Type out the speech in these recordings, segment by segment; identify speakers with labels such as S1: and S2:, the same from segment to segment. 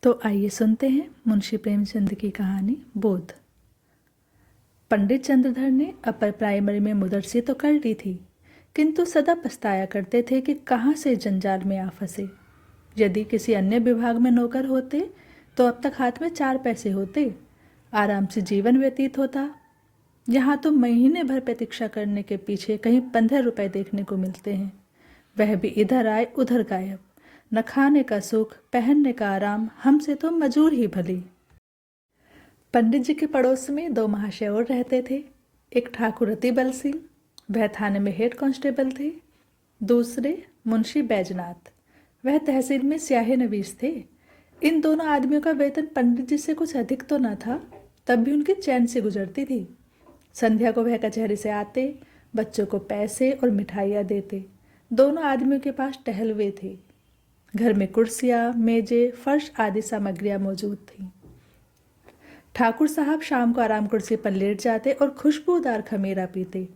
S1: तो आइए सुनते हैं मुंशी प्रेमचंद की कहानी बोध। पंडित चंद्रधर ने अपर प्राइमरी में मुदर्सी तो कर ली थी, किंतु सदा पछताया करते थे कि कहाँ से जंजाल में आ फंसे। यदि किसी अन्य विभाग में नौकर होते तो अब तक हाथ में 4 पैसे होते, आराम से जीवन व्यतीत होता। यहाँ तो महीने भर प्रतीक्षा करने के पीछे कहीं 15 रुपए देखने को मिलते हैं, वह भी इधर आए उधर गायब। न खाने का सुख, पहनने का आराम, हमसे तो मजूर ही भली। पंडित जी के पड़ोस में 2 महाशय और रहते थे। एक ठाकुर अति बलशील, वह थाने में हेड कांस्टेबल थे। दूसरे मुंशी बैजनाथ, वह तहसील में स्याही नवीस थे। इन दोनों आदमियों का वेतन पंडित जी से कुछ अधिक तो न था, तब भी उनकी चैन से गुजरती थी। संध्या को वह कचहरी से आते, बच्चों को पैसे और मिठाइयाँ देते। दोनों आदमियों के पास टहलवे थे। घर में कुर्सियाँ, मेजें, फर्श आदि सामग्रियाँ मौजूद थीं। ठाकुर साहब शाम को आराम कुर्सी पर लेट जाते और खुशबूदार खमीरा पीते।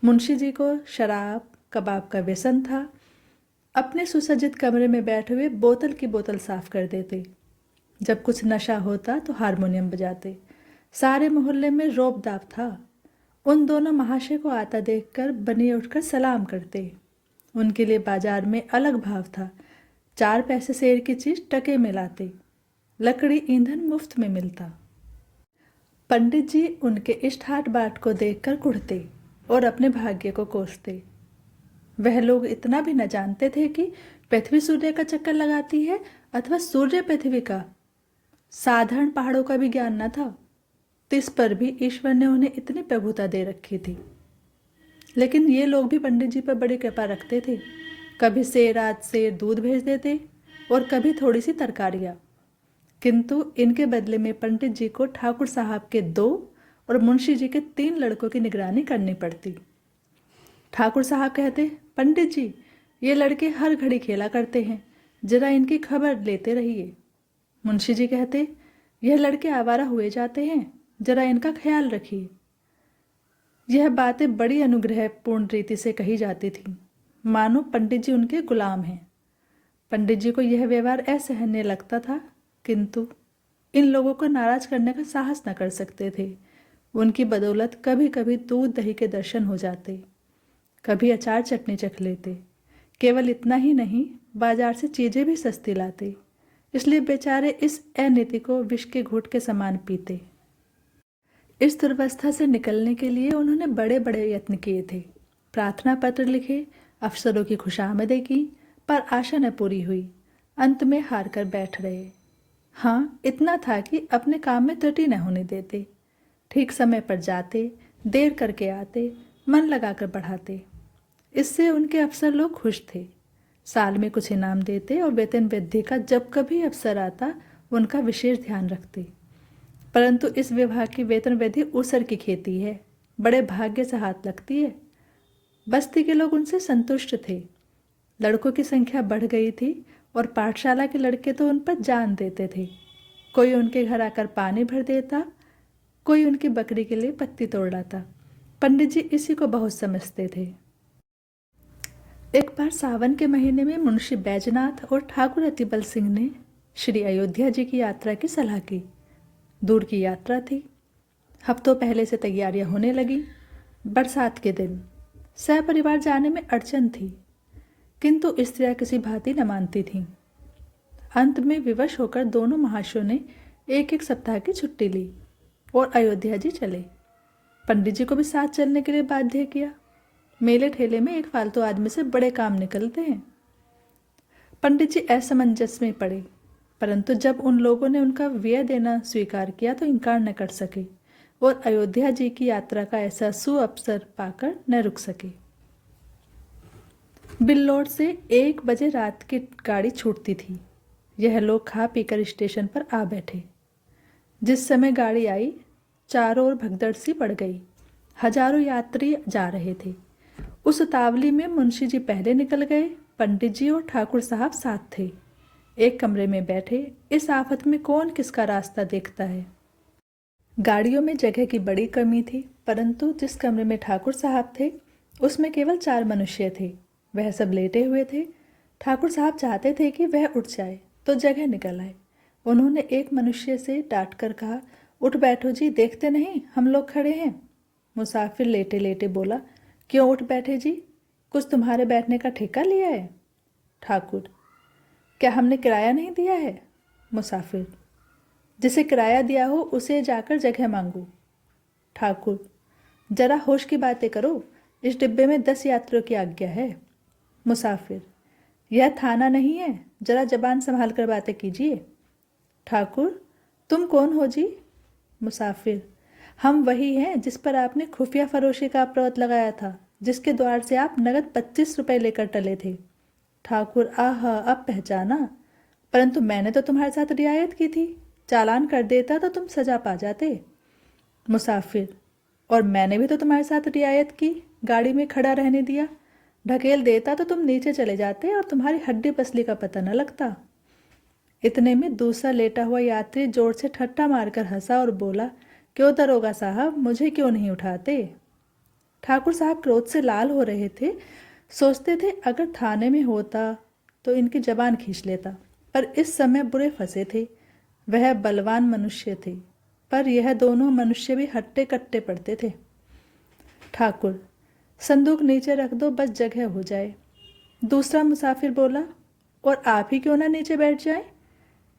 S1: मुंशी जी को शराब कबाब का व्यसन था। अपने सुसज्जित कमरे में बैठे हुए बोतल की बोतल साफ कर देते। जब कुछ नशा होता तो हारमोनियम बजाते। सारे मोहल्ले में रौब-दाब था। उन दोनों महाशय को आता देखकर बनी उठकर सलाम करते। उनके लिए बाजार में अलग भाव था। 4 पैसे शेर की चीज टके में लाते। लकड़ी ईंधन मुफ्त में मिलता। पंडित जी उनके इष्ट हाट बाट को देखकर कुढ़ते और अपने भाग्य को कोसते। वह लोग इतना भी न जानते थे कि पृथ्वी सूर्य का चक्कर लगाती है अथवा सूर्य पृथ्वी का। साधारण पहाड़ों का भी ज्ञान न था, इस पर भी ईश्वर ने उन्हें इतनी प्रभुता दे रखी थी। लेकिन ये लोग भी पंडित जी पर बड़ी कृपा रखते थे। कभी शेर आध शेर दूध भेज देते और कभी थोड़ी सी तरकारियाँ। किंतु इनके बदले में पंडित जी को ठाकुर साहब के 2 और मुंशी जी के 3 लड़कों की निगरानी करनी पड़ती। ठाकुर साहब कहते, पंडित जी ये लड़के हर घड़ी खेला करते हैं, जरा इनकी खबर लेते रहिए। मुंशी जी कहते, यह लड़के आवारा हुए जाते हैं, जरा इनका ख्याल रखिए। यह बातें बड़ी अनुग्रहपूर्ण रीति से कही जाती थीं, मानो पंडित जी उनके गुलाम हैं। पंडित जी को यह व्यवहार असहनीय लगता था, किंतु इन लोगों को नाराज करने का साहस न कर सकते थे। उनकी बदौलत कभी कभी दूध दही के दर्शन हो जाते, कभी अचार चटनी चख लेते। केवल इतना ही नहीं, बाजार से चीजें भी सस्ती लाते। इसलिए बेचारे इस अनीति को विष के घूंट के समान पीते। इस दुर्वस्था से निकलने के लिए उन्होंने बड़े बड़े यत्न किए थे। प्रार्थना पत्र लिखे, अफसरों की खुशामदें की, पर आशा न पूरी हुई। अंत में हार कर बैठ रहे। हाँ, इतना था कि अपने काम में त्रुटि न होने देते। ठीक समय पर जाते, देर करके आते, मन लगाकर पढ़ाते। इससे उनके अफसर लोग खुश थे। साल में कुछ इनाम देते और वेतन वृद्धि का जब कभी अवसर आता उनका विशेष ध्यान रखते। परंतु इस विभाग की वेतन वृद्धि ऊसर की खेती है, बड़े भाग्य से हाथ लगती है। बस्ती के लोग उनसे संतुष्ट थे। लड़कों की संख्या बढ़ गई थी और पाठशाला के लड़के तो उन पर जान देते थे। कोई उनके घर आकर पानी भर देता, कोई उनकी बकरी के लिए पत्ती तोड़ लाता। पंडित जी इसी को बहुत समझते थे। एक बार सावन के महीने में मुंशी बैजनाथ और ठाकुर अतिबल सिंह ने श्री अयोध्या जी की यात्रा की सलाह की। दूर की यात्रा थी। हफ्तों पहले से तैयारियां होने लगी। बरसात के दिन सहपरिवार जाने में अड़चन थी, किंतु स्त्रियां किसी भांति न मानती थीं। अंत में विवश होकर दोनों महाशयों ने 1-1 सप्ताह की छुट्टी ली और अयोध्या जी चले। पंडित जी को भी साथ चलने के लिए बाध्य किया। मेले ठेले में एक फालतू आदमी से बड़े काम निकलते हैं। पंडित जी असमंजस में पड़े, परंतु जब उन लोगों ने उनका व्यय देना स्वीकार किया तो इनकार न कर सके और अयोध्या जी की यात्रा का ऐसा सुअवसर पाकर न रुक सके। बिल्लौर से 1 बजे रात की गाड़ी छूटती थी। यह लोग खा पीकर स्टेशन पर आ बैठे। जिस समय गाड़ी आई, चारों ओर भगदड़ सी पड़ गई। हजारों यात्री जा रहे थे। उस उतावली में मुंशी जी पहले निकल गए। पंडित जी और ठाकुर साहब साथ थे। एक कमरे में बैठे। इस आफत में कौन किसका रास्ता देखता है। गाड़ियों में जगह की बड़ी कमी थी, परंतु जिस कमरे में ठाकुर साहब थे उसमें केवल 4 मनुष्य थे। वह सब लेटे हुए थे। ठाकुर साहब चाहते थे कि वह उठ जाए तो जगह निकल आए उन्होंने एक मनुष्य से डांट कर कहा, उठ बैठो जी, देखते नहीं हम लोग खड़े हैं। मुसाफिर लेटे लेटे बोला, क्यों उठ बैठे जी, कुछ तुम्हारे बैठने का ठेका लिया है? ठाकुर, क्या हमने किराया नहीं दिया है? मुसाफिर, जिसे किराया दिया हो उसे जाकर जगह मांगो। ठाकुर, जरा होश की बातें करो, इस डिब्बे में 10 यात्रियों की आज्ञा है। मुसाफिर, यह थाना नहीं है, जरा जबान संभाल कर बातें कीजिए। ठाकुर, तुम कौन हो जी? मुसाफिर, हम वही हैं जिस पर आपने खुफिया फरोशी का अपराध लगाया था, जिसके द्वार से आप नगद 25 रुपये लेकर टले थे। ठाकुर, आह, अब पहचाना, परंतु मैंने तो तुम्हारे साथ रियायत की थी, चालान कर देता तो तुम सजा पा जाते। मुसाफिर, और मैंने भी तो तुम्हारे साथ रियायत की, गाड़ी में खड़ा रहने दिया, ढकेल देता तो तुम नीचे चले जाते और तुम्हारी हड्डी पसली का पता न लगता। इतने में दूसरा लेटा हुआ यात्री जोर से ठट्ठा मारकर हंसा और बोला, क्यों दरोगा साहब, मुझे क्यों नहीं उठाते? ठाकुर साहब क्रोध से लाल हो रहे थे, सोचते थे अगर थाने में होता तो इनकी जबान खींच लेता, पर इस समय बुरे फंसे थे। वह बलवान मनुष्य थे, पर यह दोनों मनुष्य भी हट्टे कट्टे पड़ते थे। ठाकुर, संदूक नीचे रख दो, बस जगह हो जाए। दूसरा मुसाफिर बोला, और आप ही क्यों ना नीचे बैठ जाए,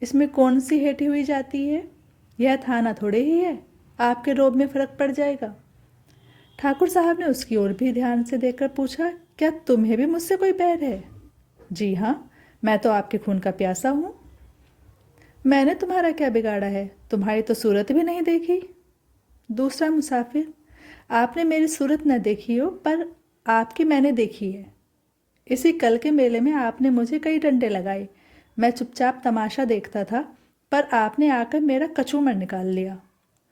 S1: इसमें कौन सी हेठी हुई जाती है, यह थाना थोड़े ही है, आपके रोब में फर्क पड़ जाएगा। ठाकुर साहब ने उसकी ओर भी ध्यान से देखकर पूछा, क्या तुम्हें भी मुझसे कोई बैर है? जी हाँ, मैं तो आपके खून का प्यासा हूँ। मैंने तुम्हारा क्या बिगाड़ा है, तुम्हारी तो सूरत भी नहीं देखी। दूसरा मुसाफिर, आपने मेरी सूरत न देखी हो, पर आपकी मैंने देखी है। इसी कल के मेले में आपने मुझे कई डंडे लगाए, मैं चुपचाप तमाशा देखता था, पर आपने आकर मेरा कचूमर निकाल लिया।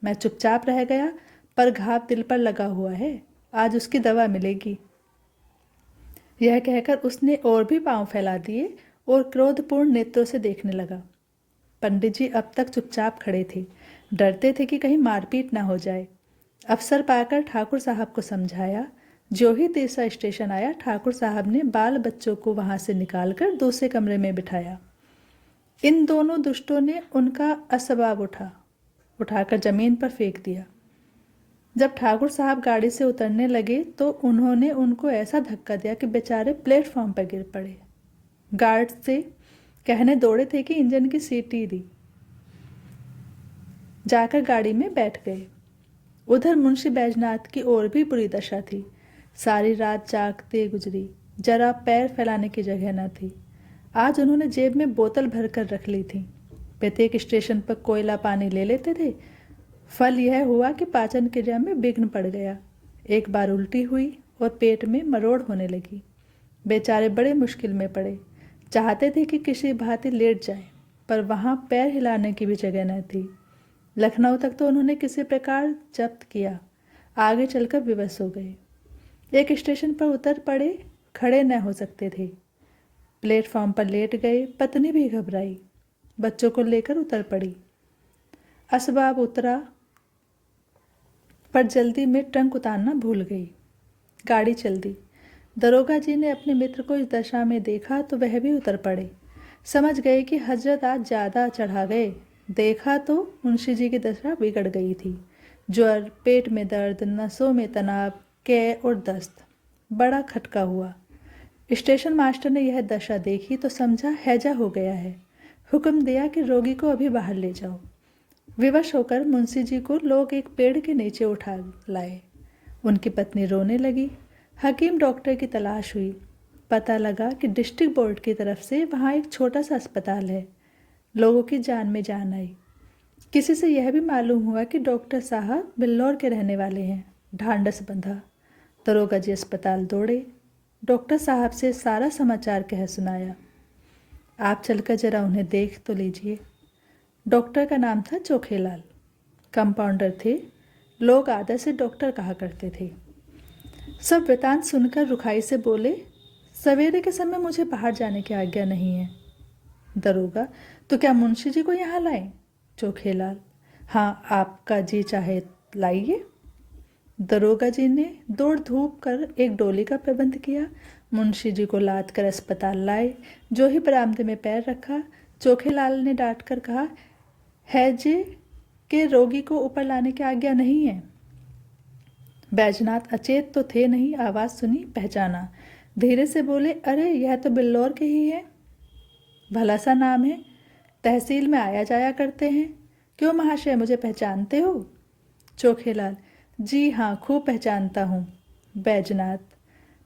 S1: मैं चुपचाप रह गया, पर घाव दिल पर लगा हुआ है, आज उसकी दवा मिलेगी। यह कहकर उसने और भी पांव फैला दिए और क्रोधपूर्ण नेत्रों से देखने लगा। पंडित जी अब तक चुपचाप खड़े थे, डरते थे कि कहीं मारपीट ना हो जाए। अवसर पाकर ठाकुर साहब को समझाया। जो ही तीसरा स्टेशन आया, ठाकुर साहब ने बाल बच्चों को वहां से निकालकर दूसरे कमरे में बिठाया। इन दोनों दुष्टों ने उनका असबाब उठाकर जमीन पर फेंक दिया। जब ठाकुर साहब गाड़ी से उतरने लगे तो उन्होंने उनको ऐसा धक्का दिया कि बेचारे प्लेटफॉर्म पर गिर पड़े। गार्ड से कहने दौड़े थे कि इंजन की सीटी दी, जाकर गाड़ी में बैठ गए। उधर मुंशी बैजनाथ की और भी बुरी दशा थी। सारी रात जागते गुजरी, जरा पैर फैलाने की जगह न थी। आज उन्होंने जेब में बोतल भरकर रख ली थी। प्रत्येक स्टेशन पर कोयला पानी ले लेते थे। फल यह हुआ कि पाचन क्रिया में विघ्न पड़ गया। एक बार उल्टी हुई और पेट में मरोड़ होने लगी। बेचारे बड़े मुश्किल में पड़े। चाहते थे कि किसी भांति लेट जाएं, पर वहाँ पैर हिलाने की भी जगह न थी। लखनऊ तक तो उन्होंने किसी प्रकार जब्त किया, आगे चलकर विवश हो गए। एक स्टेशन पर उतर पड़े, खड़े न हो सकते थे। प्लेटफॉर्म पर लेट गए। पत्नी भी घबराई, बच्चों को लेकर उतर पड़ी। असबाब उतरा, पर जल्दी में ट्रंक उतारना भूल गई। गाड़ी चल दी। दरोगा जी ने अपने मित्र को इस दशा में देखा तो वह भी उतर पड़े। समझ गए कि हजरत आज ज़्यादा चढ़ा गए। देखा तो मुंशी जी की दशा बिगड़ गई थी। ज्वर, पेट में दर्द, नसों में तनाव, कै और दस्त। बड़ा खटका हुआ। स्टेशन मास्टर ने यह दशा देखी तो समझा हैजा हो गया है। हुक्म दिया कि रोगी को अभी बाहर ले जाओ। विवश होकर मुंशी जी को लोग एक पेड़ के नीचे उठा लाए। उनकी पत्नी रोने लगी। हकीम डॉक्टर की तलाश हुई। पता लगा कि डिस्ट्रिक्ट बोर्ड की तरफ से वहाँ एक छोटा सा अस्पताल है। लोगों की जान में जान आई। किसी से यह भी मालूम हुआ कि डॉक्टर साहब बिल्लौर के रहने वाले हैं। ढांढस बंधा। दरोगा जी अस्पताल दौड़े। डॉक्टर साहब से सारा समाचार कह सुनाया। आप चलकर जरा उन्हें देख तो लीजिए। डॉक्टर का नाम था चोखेलाल। कंपाउंडर थे। लोग आदर से डॉक्टर कहा करते थे। सब वृतांत सुनकर रुखाई से बोले, सवेरे के समय मुझे बाहर जाने की आज्ञा नहीं है। दरोगा, तो क्या मुंशी जी को यहाँ लाएं? चोखेलाल, हाँ, आपका जी चाहे लाइए। दरोगा जी ने दौड़ धूप कर एक डोली का प्रबंध किया। मुंशी जी को लाद कर अस्पताल लाए। जो ही बरामदे में पैर रखा, चोखेलाल ने डांट कर कहा, है जे के रोगी को ऊपर लाने की आज्ञा नहीं है। बैजनाथ अचेत तो थे नहीं, आवाज़ सुनी, पहचाना, धीरे से बोले, अरे यह तो बिल्लौर के ही है। भला सा नाम है, तहसील में आया जाया करते हैं। क्यों महाशय, मुझे पहचानते हो? चोखेलाल, जी हाँ, खूब पहचानता हूँ। बैजनाथ,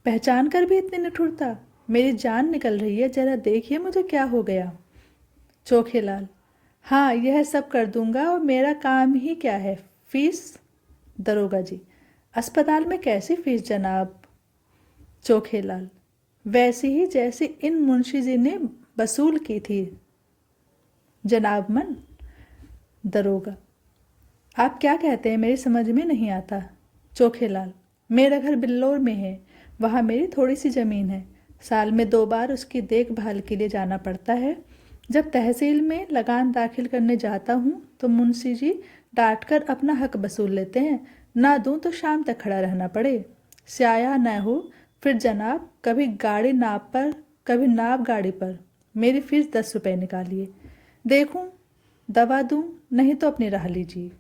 S1: पहचान कर भी इतनी निठुरता? मेरी जान निकल रही है, जरा देखिए मुझे क्या हो गया। चोखेलाल, हाँ, यह सब कर दूंगा, और मेरा काम ही क्या है, फीस? दरोगा जी, अस्पताल में कैसी फीस जनाब? चोखेलाल, वैसी ही जैसी इन मुंशी जी ने वसूल की थी जनाब मन। दरोगा, आप क्या कहते हैं, मेरी समझ में नहीं आता। चोखेलाल, मेरा घर बिल्लौर में है, वहाँ मेरी थोड़ी सी ज़मीन है, साल में 2 बार उसकी देखभाल के लिए जाना पड़ता है। जब तहसील में लगान दाखिल करने जाता हूँ तो मुंशी जी डांट कर अपना हक वसूल लेते हैं, ना दूँ तो शाम तक खड़ा रहना पड़े। स्याया न हो, फिर जनाब कभी गाड़ी नाप पर, कभी नाप गाड़ी पर मेरी फीस 10 रुपये निकालिए, देखूं दवा दूं, नहीं तो अपनी राह लीजिए।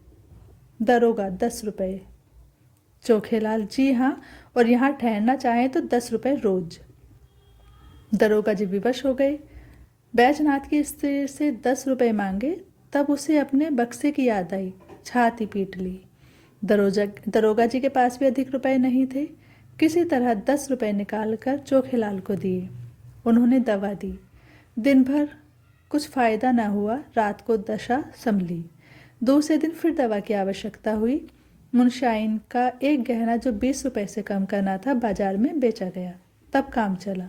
S1: दरोगा, 10 रुपये। चोखेलाल, जी हाँ, और यहाँ ठहरना चाहें तो 10 रुपये रोज। दरोगा जी विवश हो गए। बैजनाथ की स्त्री से 10 रुपये मांगे, तब उसे अपने बक्से की याद आई, छाती पीट ली। दरोगा जी के पास भी अधिक रुपए नहीं थे। किसी तरह 10 रुपये निकाल कर चोखेलाल को दिए। उन्होंने दवा दी। दिन भर कुछ फायदा न हुआ, रात को दशा संभली। दूसरे दिन फिर दवा की आवश्यकता हुई। मुंशाइन का एक गहना जो 20 रुपये से कम का ना था, बाजार में बेचा गया, तब काम चला।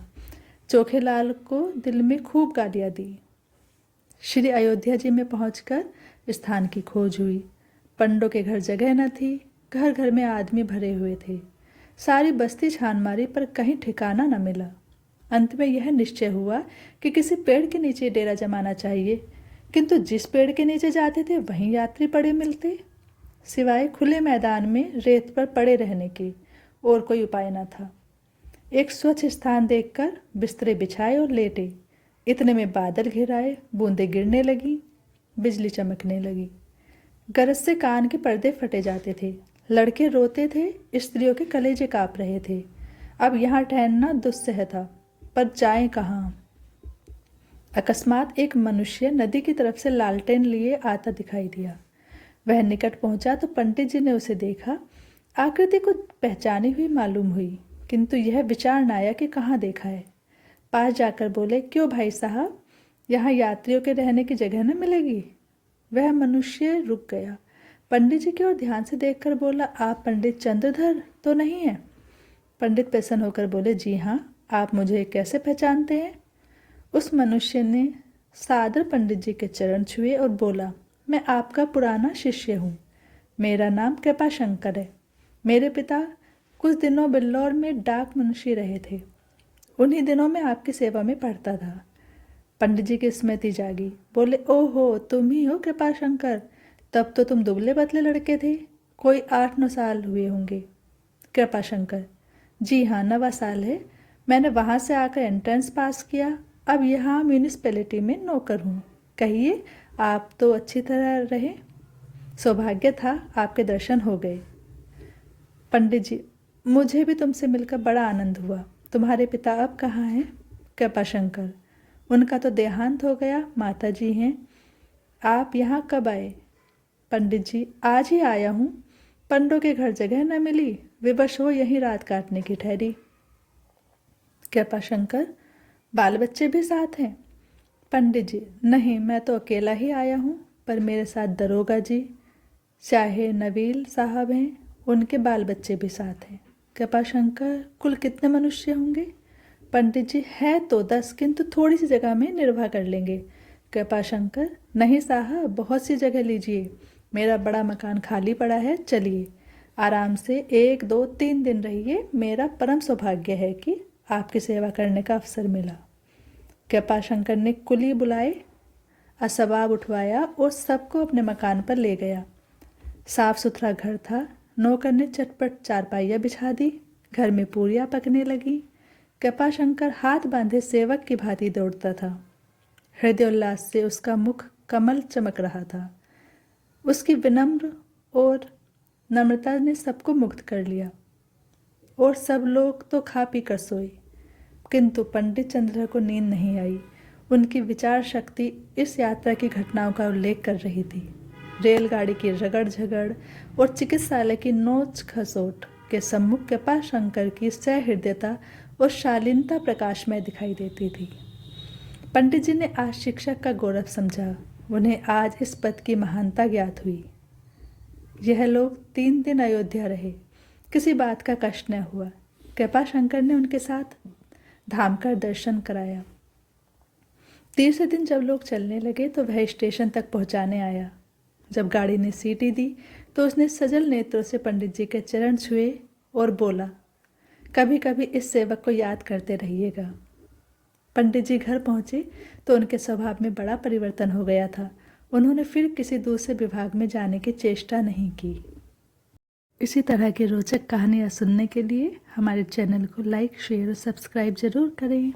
S1: चोखेलाल को दिल में खूब गालियाँ दी। श्री अयोध्या जी में पहुंचकर स्थान की खोज हुई। पंडों के घर जगह न थी, घर घर में आदमी भरे हुए थे। सारी बस्ती छान मारी पर कहीं ठिकाना न मिला। अंत में यह निश्चय हुआ कि किसी पेड़ के नीचे डेरा जमाना चाहिए, किंतु जिस पेड़ के नीचे जाते थे वहीं यात्री पड़े मिलते, सिवाय खुले मैदान में रेत पर पड़े रहने के और कोई उपाय न था। एक स्वच्छ स्थान देखकर बिस्तरे बिछाए और लेटे। इतने में बादल घिर आए, बूंदें गिरने लगी, बिजली चमकने लगी। गरज से कान के पर्दे फटे जाते थे, लड़के रोते थे, स्त्रियों के कलेजे काँप रहे थे। अब यहाँ ठहरना दुस्सह था, पर जाएं कहाँ? अकस्मात एक मनुष्य नदी की तरफ से लालटेन लिए आता दिखाई दिया। वह निकट पहुंचा तो पंडित जी ने उसे देखा। आकृति को पहचानी हुई मालूम हुई, किंतु यह विचार न आया कि कहाँ देखा है। पास जाकर बोले, क्यों भाई साहब, यहाँ यात्रियों के रहने की जगह न मिलेगी? वह मनुष्य रुक गया। पंडित जी की ओर ध्यान से देखकर बोला, आप पंडित चंद्रधर तो नहीं हैं? पंडित प्रसन्न होकर बोले, जी हाँ, आप मुझे कैसे पहचानते हैं? उस मनुष्य ने सादर पंडित जी के चरण छुए और बोला, मैं आपका पुराना शिष्य हूँ, मेरा नाम कृपाशंकर है। मेरे पिता कुछ दिनों बिल्लौर में डाक मुंशी रहे थे, उन्हीं दिनों में आपकी सेवा में पढ़ता था। पंडित जी की स्मृति जागी, बोले, ओहो, तुम ही हो कृपाशंकर, तब तो तुम दुबले पतले लड़के थे, कोई 8-9 साल हुए होंगे। कृपाशंकर, जी हाँ, 9वां साल है, मैंने वहाँ से आकर एंट्रेंस पास किया, अब यहाँ म्यूनिसपैलिटी में नौकर हूँ। कहिए, आप तो अच्छी तरह रहे, सौभाग्य था आपके दर्शन हो गए। पंडित जी, मुझे भी तुमसे मिलकर बड़ा आनंद हुआ। तुम्हारे पिता अब कहाँ हैं? कृपाशंकर, उनका तो देहांत हो गया, माता जी हैं। आप यहाँ कब आए? पंडित जी, आज ही आया हूँ, पंडों के घर जगह न मिली, विवश हो यहीं रात काटने की ठहरी। कृपाशंकर, बाल बच्चे भी साथ हैं? पंडित जी, नहीं, मैं तो अकेला ही आया हूँ, पर मेरे साथ दरोगा जी, चाहे नवील साहब हैं, उनके बाल बच्चे भी साथ हैं। कृपाशंकर, कुल कितने मनुष्य होंगे? पंडित जी, है तो 10, किंतु थोड़ी सी जगह में निर्वाह कर लेंगे। कृपाशंकर, नहीं साहब, बहुत सी जगह लीजिए, मेरा बड़ा मकान खाली पड़ा है, चलिए आराम से 1, 2, 3 दिन रहिए। मेरा परम सौभाग्य है कि आपकी सेवा करने का अवसर मिला। कृपाशंकर ने कुली बुलाए, असबाब उठवाया और सबको अपने मकान पर ले गया। साफ सुथरा घर था। नौकर ने चटपट चारपाइयाँ बिछा दी, घर में पूरियाँ पकने लगी। कृपाशंकर हाथ बांधे सेवक की भांति दौड़ता था। हृदयोल्लास से उसका मुख कमल चमक रहा था। उसकी विनम्र और नम्रता ने सबको मुग्ध कर लिया और सब लोग तो खा पी कर सोए, किंतु पंडित चंद्रधर को नींद नहीं आई। उनकी विचार शक्ति इस यात्रा की घटनाओं का उल्लेख कर रही थी। रेलगाड़ी की रगड़ झगड़ और चिकित्सालय की नोच खसोट के सम्मुख कृपाशंकर की सहृदयता और शालीनता प्रकाश में दिखाई देती थी। पंडित जी ने आज शिक्षक का गौरव समझा। उन्हें आज इस पद की महानता ज्ञात हुई। यह लोग 3 दिन अयोध्या रहे, किसी बात का कष्ट न हुआ। कृपाशंकर ने उनके साथ धाम का दर्शन कराया। तीसरे दिन जब लोग चलने लगे तो वह स्टेशन तक पहुंचाने आया। जब गाड़ी ने सीटी दी तो उसने सजल नेत्रों से पंडित जी के चरण छुए और बोला, कभी कभी इस सेवक को याद करते रहिएगा। पंडित जी घर पहुंचे तो उनके स्वभाव में बड़ा परिवर्तन हो गया था। उन्होंने फिर किसी दूसरे विभाग में जाने की चेष्टा नहीं की। इसी तरह की रोचक कहानियाँ सुनने के लिए हमारे चैनल को लाइक, शेयर और सब्सक्राइब जरूर करें।